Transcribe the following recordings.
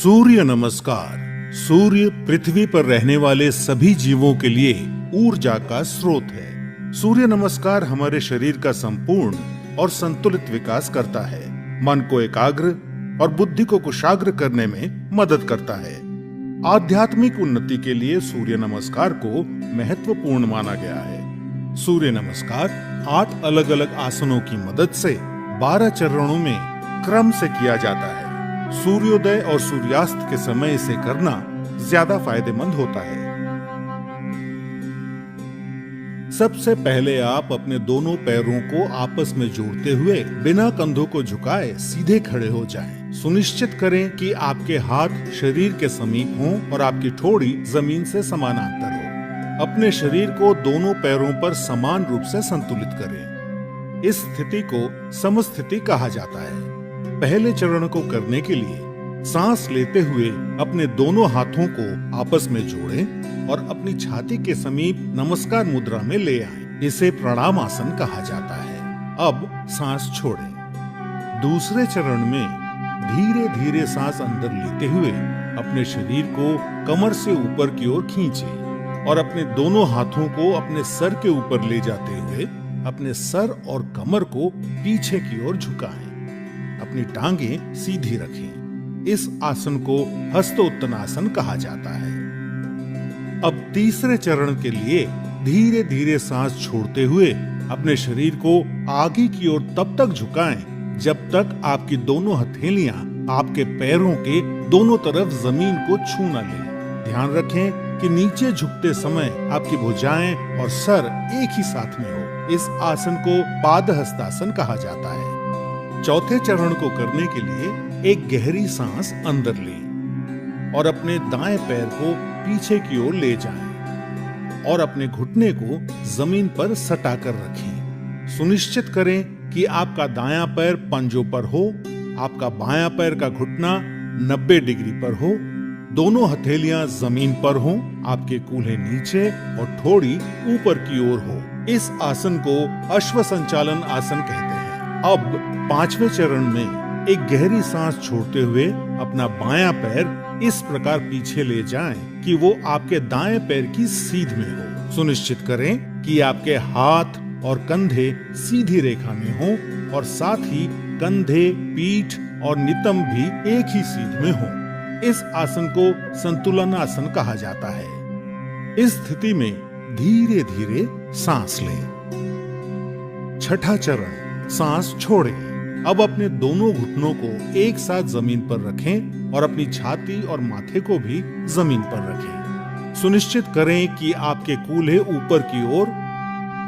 सूर्य नमस्कार। सूर्य पृथ्वी पर रहने वाले सभी जीवों के लिए ऊर्जा का स्रोत है। सूर्य नमस्कार हमारे शरीर का संपूर्ण और संतुलित विकास करता है, मन को एकाग्र और बुद्धि को कुशाग्र करने में मदद करता है। आध्यात्मिक उन्नति के लिए सूर्य नमस्कार को महत्वपूर्ण माना गया है। सूर्य नमस्कार 8 अलग अलग आसनों की मदद से 12 चरणों में क्रम से किया जाता है। सूर्योदय और सूर्यास्त के समय इसे करना ज्यादा फायदेमंद होता है। सबसे पहले आप अपने दोनों पैरों को आपस में जोड़ते हुए बिना कंधों को झुकाए सीधे खड़े हो जाएं। सुनिश्चित करें कि आपके हाथ शरीर के समीप हों और आपकी ठोड़ी जमीन से समानांतर हो। अपने शरीर को दोनों पैरों पर समान रूप से संतुलित करें। इस स्थिति को समस्थिति कहा जाता है। पहले चरण को करने के लिए सांस लेते हुए अपने दोनों हाथों को आपस में जोड़ें और अपनी छाती के समीप नमस्कार मुद्रा में ले आएं। इसे प्रणाम आसन कहा जाता है। अब सांस छोड़ें। दूसरे चरण में धीरे धीरे सांस अंदर लेते हुए अपने शरीर को कमर से ऊपर की ओर खींचें और अपने दोनों हाथों को अपने सर के ऊपर ले जाते हुए अपने सर और कमर को पीछे की ओर झुकाएं। अपनी टांगें सीधी रखें। इस आसन को हस्तोत्तनासन कहा जाता है। अब तीसरे चरण के लिए धीरे धीरे सांस छोड़ते हुए अपने शरीर को आगे की ओर तब तक झुकाएं जब तक आपकी दोनों हथेलियां आपके पैरों के दोनों तरफ जमीन को छू न लें। ध्यान रखें कि नीचे झुकते समय आपकी भुजाएं और सर एक ही साथ में हो। इस आसन को पादहस्तासन कहा जाता है। चौथे चरण को करने के लिए एक गहरी सांस अंदर लें और अपने दाएं पैर को पीछे की ओर ले जाएं और अपने घुटने को जमीन पर सटा कर रखें। सुनिश्चित करें कि आपका दायां पैर पंजों पर हो, आपका बायां पैर का घुटना 90 डिग्री पर हो, दोनों हथेलियां जमीन पर हों, आपके कूल्हे नीचे और ठोड़ी ऊपर की ओर हो। इस आसन को अश्व संचालन आसन कहते हैं। अब पांचवें चरण में एक गहरी सांस छोड़ते हुए अपना बायां पैर इस प्रकार पीछे ले जाएं कि वो आपके दाएं पैर की सीध में हो। सुनिश्चित करें कि आपके हाथ और कंधे सीधी रेखा में हों और साथ ही कंधे, पीठ और नितंब भी एक ही सीध में हों। इस आसन को संतुलन आसन कहा जाता है। इस स्थिति में धीरे धीरे सांस लें। छठा चरण, सांस छोड़ें। अब अपने दोनों घुटनों को एक साथ जमीन पर रखें और अपनी छाती और माथे को भी जमीन पर रखें। सुनिश्चित करें कि आपके कूल्हे ऊपर की ओर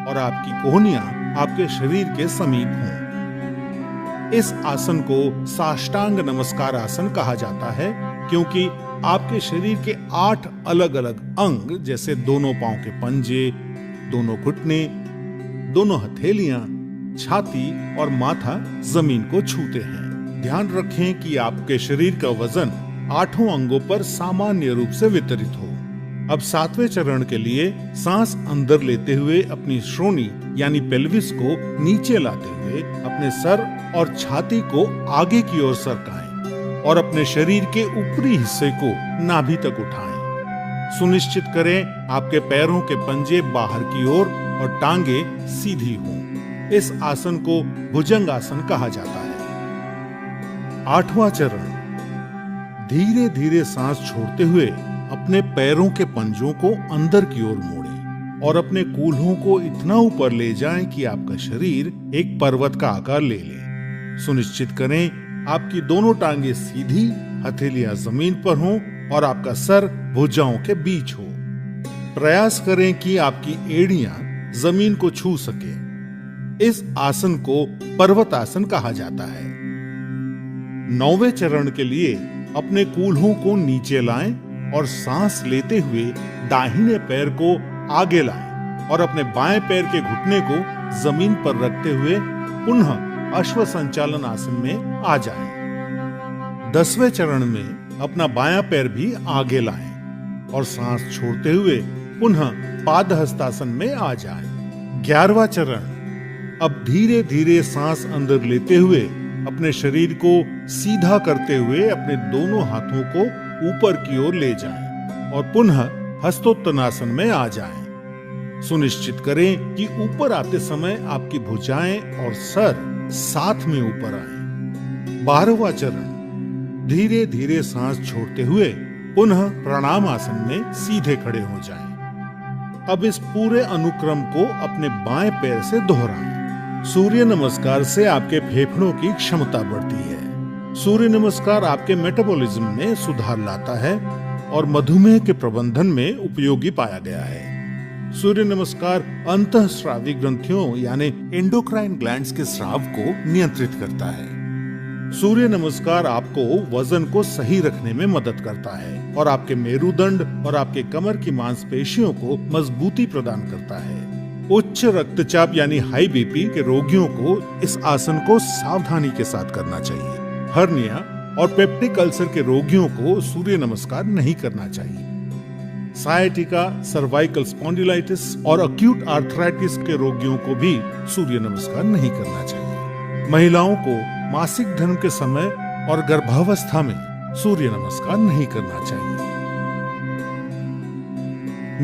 और आपकी कोहनियां आपके शरीर के समीप हों। इस आसन को साष्टांग नमस्कार आसन कहा जाता है क्योंकि आपके शरीर के 8 अलग अलग अंग जैसे दोनों पांव के पंजे, दोनों घुटने, दोनों हथेलियां, छाती और माथा जमीन को छूते हैं। ध्यान रखें कि आपके शरीर का वजन 8 अंगों पर सामान्य रूप से वितरित हो। अब 7वें चरण के लिए सांस अंदर लेते हुए अपनी श्रोणी यानी पेल्विस को नीचे लाते हुए अपने सर और छाती को आगे की ओर सरकाएं और अपने शरीर के ऊपरी हिस्से को नाभि तक उठाएं। सुनिश्चित करें आपके पैरों के पंजे बाहर की ओर और टांगे सीधी हों। इस आसन को भुजंग आसन कहा जाता है। 8वां चरण, धीरे धीरे सांस छोड़ते हुए अपने पैरों के पंजों को अंदर की ओर मोड़ें और अपने कूल्हों को इतना ऊपर ले जाएं कि आपका शरीर एक पर्वत का आकार ले ले। सुनिश्चित करें आपकी दोनों टांगे सीधी, हथेलियां जमीन पर हों और आपका सर भुजाओं के बीच हो। प्रयास करें कि आपकी एड़ियां जमीन को छू सके। इस आसन को पर्वत आसन कहा जाता है। 9वें चरण के लिए अपने कूल्हों को नीचे लाएं और सांस लेते हुए दाहिने पैर को आगे लाएं और अपने बाएं पैर के घुटने को जमीन पर रखते हुए पुनः अश्व संचालन आसन में आ जाएं। 10वें चरण में अपना बायां पैर भी आगे लाएं और सांस छोड़ते हुए पुनः पादहस्तासन में आ जाएं। 11वां चरण, अब धीरे धीरे सांस अंदर लेते हुए अपने शरीर को सीधा करते हुए अपने दोनों हाथों को ऊपर की ओर ले जाएं और पुनः हस्तोत्तनासन में आ जाएं। सुनिश्चित करें कि ऊपर आते समय आपकी भुजाएं और सर साथ में ऊपर आए। 12वां चरण, धीरे धीरे सांस छोड़ते हुए पुनः प्रणाम आसन में सीधे खड़े हो जाएं। अब इस पूरे अनुक्रम को अपने बाएं पैर से दोहराएं। सूर्य नमस्कार से आपके फेफड़ों की क्षमता बढ़ती है। सूर्य नमस्कार आपके मेटाबॉलिज्म में सुधार लाता है और मधुमेह के प्रबंधन में उपयोगी पाया गया है। सूर्य नमस्कार अंतःस्रावी ग्रंथियों यानी एंडोक्राइन ग्लैंड्स के स्राव को नियंत्रित करता है। सूर्य नमस्कार आपको वजन को सही रखने में मदद करता है और आपके मेरुदंड और आपके कमर की मांसपेशियों को मजबूती प्रदान करता है। उच्च रक्तचाप यानी हाई बीपी के रोगियों को इस आसन को सावधानी के साथ करना चाहिए। हर्निया और पेप्टिक अल्सर के रोगियों को सूर्य नमस्कार नहीं करना चाहिए। सायटिका, सर्वाइकल स्पॉन्डिलाइटिस और अक्यूट आर्थराइटिस के रोगियों को भी सूर्य नमस्कार नहीं करना चाहिए। महिलाओं को मासिक धर्म के समय और गर्भावस्था में सूर्य नमस्कार नहीं करना चाहिए।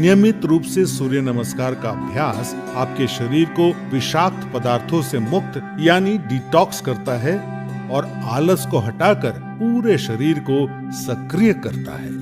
नियमित रूप से सूर्य नमस्कार का अभ्यास आपके शरीर को विषाक्त पदार्थों से मुक्त यानी डिटॉक्स करता है और आलस को हटाकर पूरे शरीर को सक्रिय करता है।